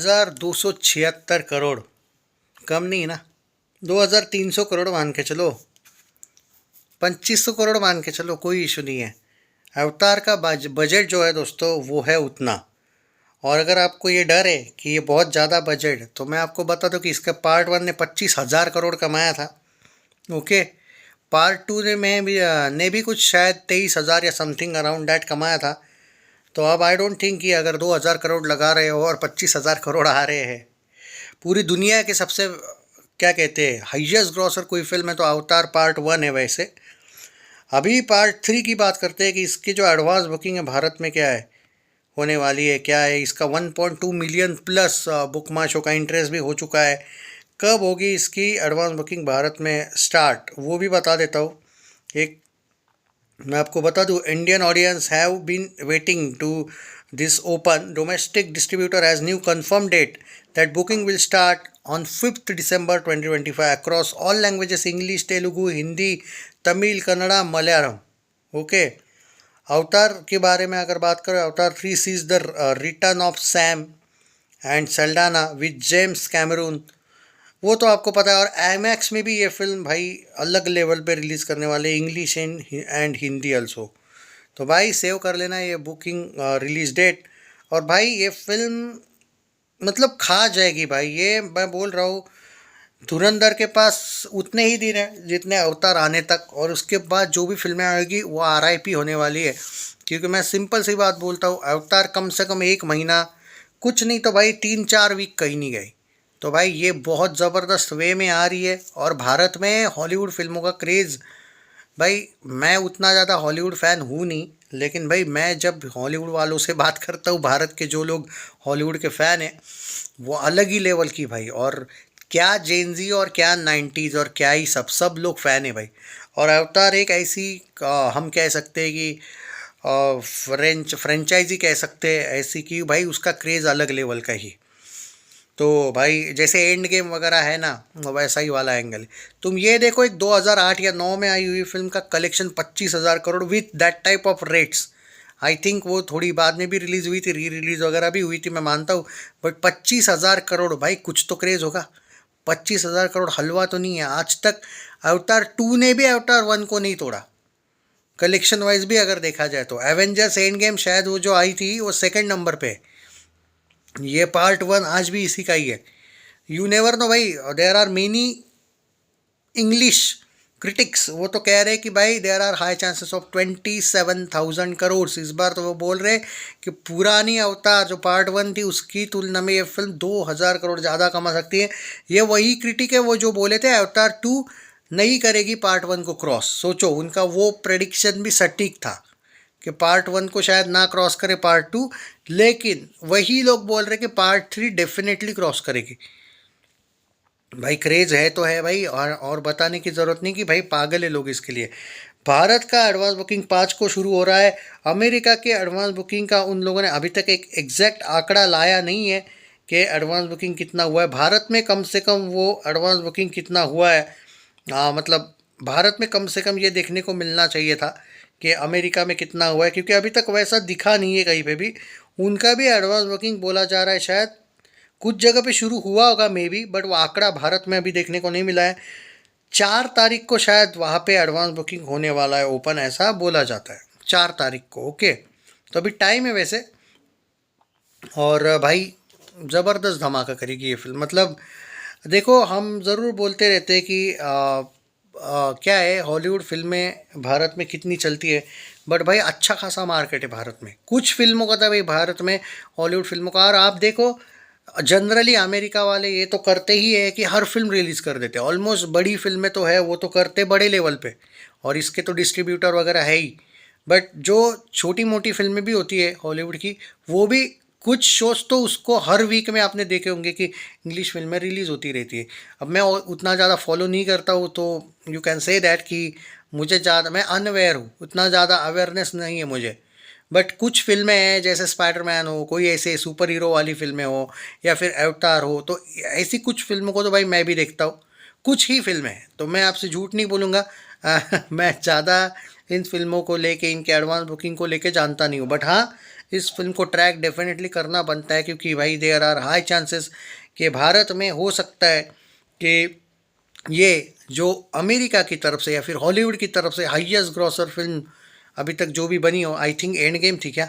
1276 करोड़, कम नहीं ना। 2300 करोड़ मान के चलो, 2500 करोड़ मान के चलो, कोई इशू नहीं है। अवतार का बजट जो है दोस्तों वो है उतना। और अगर आपको ये डर है कि ये बहुत ज़्यादा बजट, तो मैं आपको बता दूं कि इसका पार्ट 1 ने 25,000 करोड़ कमाया था। ओके। पार्ट 2 ने भी कुछ शायद 23,000 या समथिंग अराउंड दैट कमाया था। तो अब आई डोंट थिंक कि अगर 2,000 करोड़ लगा रहे हो और 25,000 करोड़ आ रहे हैं, पूरी दुनिया के सबसे क्या कहते हैं हाईएस्ट ग्रॉसर कोई फिल्म है तो अवतार पार्ट 1 है। वैसे अभी पार्ट 3 की बात करते हैं कि इसकी जो एडवांस बुकिंग है भारत में क्या है, होने वाली है क्या है। इसका 1.2 मिलियन प्लस बुक माई शो का इंटरेस्ट भी हो चुका है। कब होगी इसकी एडवांस बुकिंग भारत में स्टार्ट, वो भी बता देता हूँ। एक मैं आपको बता दूं, Indian audience have been waiting to this open domestic distributor has new confirm date that booking will start on 5th December 2025 across all languages English, Telugu, Hindi, Tamil, Kannada, Malayalam. Okay. Avatar के बारे में अगर बात करें, Avatar 3 sees the return of Sam and Saldana with James Cameron, वो तो आपको पता है। और आईमैक्स में भी ये फिल्म भाई अलग लेवल पे रिलीज़ करने वाले, इंग्लिश एंड हिंदी अल्सो। तो भाई सेव कर लेना ये बुकिंग रिलीज़ डेट। और भाई ये फिल्म मतलब खा जाएगी भाई, ये मैं बोल रहा हूँ। धुरंधर के पास उतने ही दिन हैं जितने अवतार आने तक, और उसके बाद जो भी फिल्में आएगी वो RIP होने वाली है। क्योंकि मैं सिंपल सी बात बोलता हूँ, अवतार कम से कम 1 महीना, कुछ नहीं तो भाई 3-4 वीक कहीं नहीं गई। तो भाई ये बहुत ज़बरदस्त वे में आ रही है। और भारत में हॉलीवुड फिल्मों का क्रेज़, भाई मैं उतना ज़्यादा हॉलीवुड फ़ैन हूँ नहीं, लेकिन भाई मैं जब हॉलीवुड वालों से बात करता हूँ, भारत के जो लोग हॉलीवुड के फ़ैन हैं, वो अलग ही लेवल की भाई। और क्या जेनजी और क्या 90s और क्या ही सब सब लोग फ़ैन है भाई। और अवतार एक ऐसी हम कह सकते हैं कि फ्रेंचाइजी कह सकते हैं ऐसी कि भाई उसका क्रेज़ अलग लेवल का ही। तो भाई जैसे एंड गेम वगैरह है ना, वैसा ही वाला एंगल है। तुम ये देखो, एक 2008 या 9 में आई हुई फिल्म का collection 25,000 crore with that type of rates. I think वो थोड़ी बाद में भी रिलीज़ हुई थी, री रिलीज़ वगैरह भी हुई थी, मैं मानता हूँ। बट 25,000 करोड़ भाई, कुछ तो क्रेज़ होगा। 25,000 करोड़ हलवा तो नहीं है आज तक। अवतार 2 ने भी अवतार 1 को नहीं तोड़ा कलेक्शन वाइज भी अगर देखा जाए तो। एवेंजर्स एंड गेम शायद वो जो आई थी वो सेकंड नंबर पे है। ये पार्ट 1 आज भी इसी का ही है। यू नेवर नो भाई, there are many English critics, वो तो कह रहे हैं कि भाई there are high chances of 27,000 crore. इस बार तो वो बोल रहे कि पुरानी अवतार जो पार्ट 1 थी उसकी तुलना में ये फिल्म 2,000 करोड़ ज़्यादा कमा सकती है। ये वही क्रिटिक है वो जो बोले थे अवतार 2 नहीं करेगी पार्ट 1 को क्रॉस। सोचो, उनका वो प्रेडिक्शन भी सटीक था कि पार्ट 1 को शायद ना क्रॉस करे पार्ट 2, लेकिन वही लोग बोल रहे कि पार्ट 3 डेफिनेटली क्रॉस करेगी। भाई क्रेज़ है तो है भाई, और बताने की ज़रूरत नहीं कि भाई पागल है लोग इसके लिए। भारत का एडवांस बुकिंग 5 को शुरू हो रहा है। अमेरिका के एडवांस बुकिंग का उन लोगों ने अभी तक एक एग्जैक्ट आंकड़ा लाया नहीं है कि एडवांस बुकिंग कितना हुआ है। भारत में कम से कम वो एडवांस बुकिंग कितना हुआ है, मतलब भारत में कम से कम ये देखने को मिलना चाहिए था कि अमेरिका में कितना हुआ है, क्योंकि अभी तक वैसा दिखा नहीं है कहीं पे भी। उनका भी एडवांस बुकिंग बोला जा रहा है, शायद कुछ जगह पे शुरू हुआ होगा मे बी, बट वो आंकड़ा भारत में अभी देखने को नहीं मिला है। 4 तारीख को शायद वहाँ पे एडवांस बुकिंग होने वाला है ओपन, ऐसा बोला जाता है 4 तारीख को। ओके, तो अभी टाइम है वैसे। और भाई ज़बरदस्त धमाका करेगी ये फिल्म। मतलब देखो, हम ज़रूर बोलते रहते हैं कि क्या है हॉलीवुड फिल्में भारत में कितनी चलती है, बट भाई अच्छा खासा मार्केट है भारत में कुछ फिल्मों का था भाई भारत में, हॉलीवुड फिल्मों का। और आप देखो, जनरली अमेरिका वाले ये तो करते ही है कि हर फिल्म रिलीज़ कर देते हैं। ऑलमोस्ट बड़ी फिल्में तो है वो तो करते बड़े लेवल पे, और इसके तो डिस्ट्रीब्यूटर वगैरह है ही। बट जो छोटी मोटी फिल्में भी होती है हॉलीवुड की, वो भी कुछ शोज तो उसको हर वीक में आपने देखे होंगे कि इंग्लिश फिल्में रिलीज़ होती रहती है। अब मैं उतना ज़्यादा फॉलो नहीं करता हूँ, तो यू कैन से दैट कि मुझे ज़्यादा, मैं अनअवेयर हूँ, उतना ज़्यादा अवेयरनेस नहीं है मुझे। बट कुछ फिल्में हैं जैसे स्पाइडरमैन हो, कोई ऐसे सुपर हीरो वाली फिल्में हो, या फिर अवतार हो, तो ऐसी कुछ फिल्मों को तो भाई मैं भी देखता हूँ। कुछ ही फिल्में हैं, तो मैं आपसे झूठ नहीं बोलूँगा। मैं ज़्यादा इन फिल्मों को लेके, इनके एडवांस बुकिंग को लेके जानता नहीं हूँ। बट हाँ, इस फिल्म को ट्रैक डेफिनेटली करना बनता है, क्योंकि भाई देयर आर हाई चांसेस कि भारत में हो सकता है कि ये जो अमेरिका की तरफ से या फिर हॉलीवुड की तरफ से हाईएस्ट ग्रॉसर फिल्म अभी तक जो भी बनी हो, आई थिंक एंड गेम थी क्या,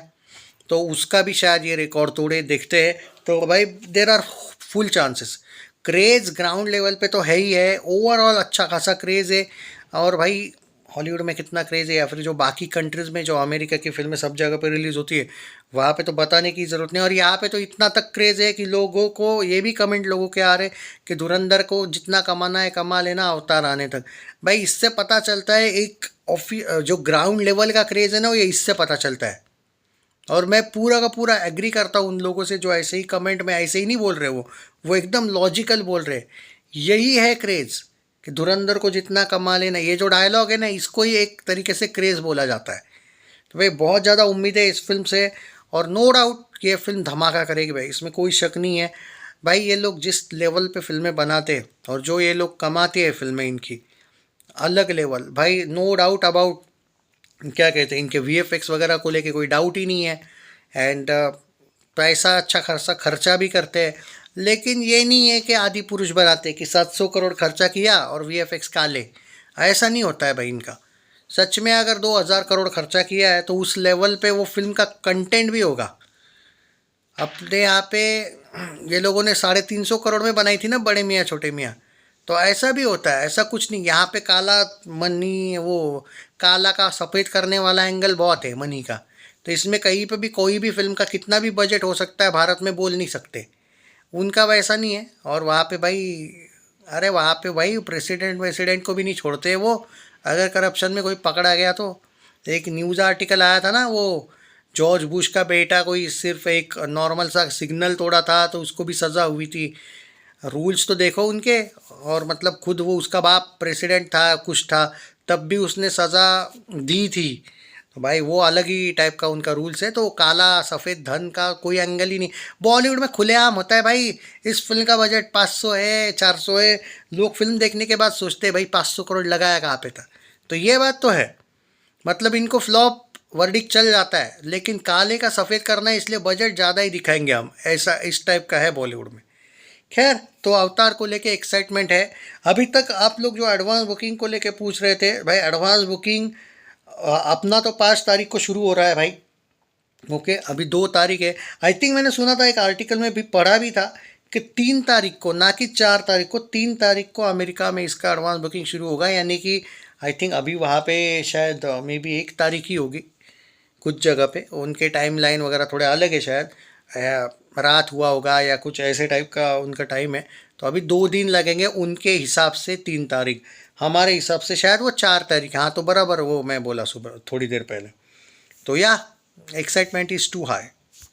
तो उसका भी शायद ये रिकॉर्ड तोड़े। देखते हैं। तो भाई there are full chances. Craze ground level पे तो है ही है, ओवरऑल अच्छा खासा क्रेज़ है। और भाई हॉलीवुड में कितना क्रेज़ है या फिर जो बाकी कंट्रीज़ में जो अमेरिका की फिल्में सब जगह पे रिलीज़ होती है, वहाँ पे तो बताने की ज़रूरत नहीं। और यहाँ पे तो इतना तक क्रेज़ है कि लोगों को ये भी कमेंट लोगों के आ रहे कि धुरंधर को जितना कमाना है कमा लेना अवतार आने तक। भाई इससे पता चलता है एक जो ग्राउंड लेवल का क्रेज़ है ना, वो ये इससे पता चलता है। और मैं पूरा का पूरा एग्री करता हूँ उन लोगों से जो ऐसे ही कमेंट में ऐसे ही नहीं बोल रहे, वो एकदम लॉजिकल बोल रहे। यही है क्रेज़ कि धुरंधर को जितना कमा लेना, ये जो डायलॉग है ना, इसको ही एक तरीके से क्रेज़ बोला जाता है। तो भाई बहुत ज़्यादा उम्मीद है इस फिल्म से, और नो डाउट ये फिल्म धमाका करेगी भाई, इसमें कोई शक नहीं है। भाई ये लोग जिस लेवल पे फिल्में बनाते हैं और जो ये लोग कमाते हैं फिल्में इनकी, अलग लेवल भाई, नो डाउट अबाउट। क्या कहते हैं, इनके वीएफएक्स वगैरह को लेके कोई डाउट ही नहीं है। एंड पैसा अच्छा खासा खर्चा भी करते हैं। लेकिन ये नहीं है कि आदि पुरुष बनाते कि 700 करोड़ खर्चा किया और वीएफएक्स काले, ऐसा नहीं होता है भाई इनका। सच में अगर 2000 करोड़ खर्चा किया है तो उस लेवल पे वो फिल्म का कंटेंट भी होगा। अपने यहाँ पे ये लोगों ने 350 करोड़ में बनाई थी ना बड़े मियाँ छोटे मियाँ, तो ऐसा भी होता है, ऐसा कुछ नहीं। यहाँ पे काला मनी, वो काला का सफ़ेद करने वाला एंगल बहुत है मनी का। तो इसमें कहीं पे भी कोई भी फिल्म का कितना भी बजट हो सकता है, भारत में बोल नहीं सकते। उनका वैसा नहीं है। और वहाँ पे भाई, अरे वहाँ पे भाई प्रेसिडेंट वेसिडेंट को भी नहीं छोड़ते वो। अगर करप्शन में कोई पकड़ा गया तो, एक न्यूज़ आर्टिकल आया था ना, वो जॉर्ज बुश का बेटा कोई सिर्फ एक नॉर्मल सा सिग्नल तोड़ा था तो उसको भी सज़ा हुई थी। रूल्स तो देखो उनके। और मतलब खुद वो, उसका बाप प्रेसिडेंट था कुछ था, तब भी उसने सज़ा दी थी। तो भाई वो अलग ही टाइप का उनका रूल्स है। तो काला सफ़ेद धन का कोई एंगल ही नहीं। बॉलीवुड में खुलेआम होता है भाई। इस फिल्म का बजट 500 है, 400 है, लोग फिल्म देखने के बाद सोचते हैं भाई 500 करोड़ लगाया कहाँ पे था। तो ये बात तो है। मतलब इनको फ्लॉप वर्डिक चल जाता है, लेकिन काले का सफ़ेद करना है इसलिए बजट ज़्यादा ही दिखाएंगे हम, ऐसा इस टाइप का है बॉलीवुड में। खैर, तो अवतार को लेके एक्साइटमेंट है। अभी तक आप लोग जो एडवांस बुकिंग को लेके पूछ रहे थे, भाई एडवांस बुकिंग अपना तो 5 तारीख को शुरू हो रहा है भाई। ओके, अभी 2 तारीख है। आई थिंक मैंने सुना था, एक आर्टिकल में भी पढ़ा भी था कि 3 तारीख को, ना कि 4 तारीख को, 3 तारीख को अमेरिका में इसका एडवांस बुकिंग शुरू होगा। यानी कि आई थिंक अभी वहाँ पे शायद मे बी 1 तारीख ही होगी। कुछ जगह पे उनके टाइम लाइन वगैरह थोड़े अलग है शायद, रात हुआ होगा या कुछ ऐसे टाइप का उनका टाइम है। तो अभी 2 दिन लगेंगे उनके हिसाब से। 3 तारीख, हमारे हिसाब से शायद वो 4 तारीख। हाँ, तो बराबर वो मैं बोला सुबह थोड़ी देर पहले। तो या एक्साइटमेंट इज़ टू हाई।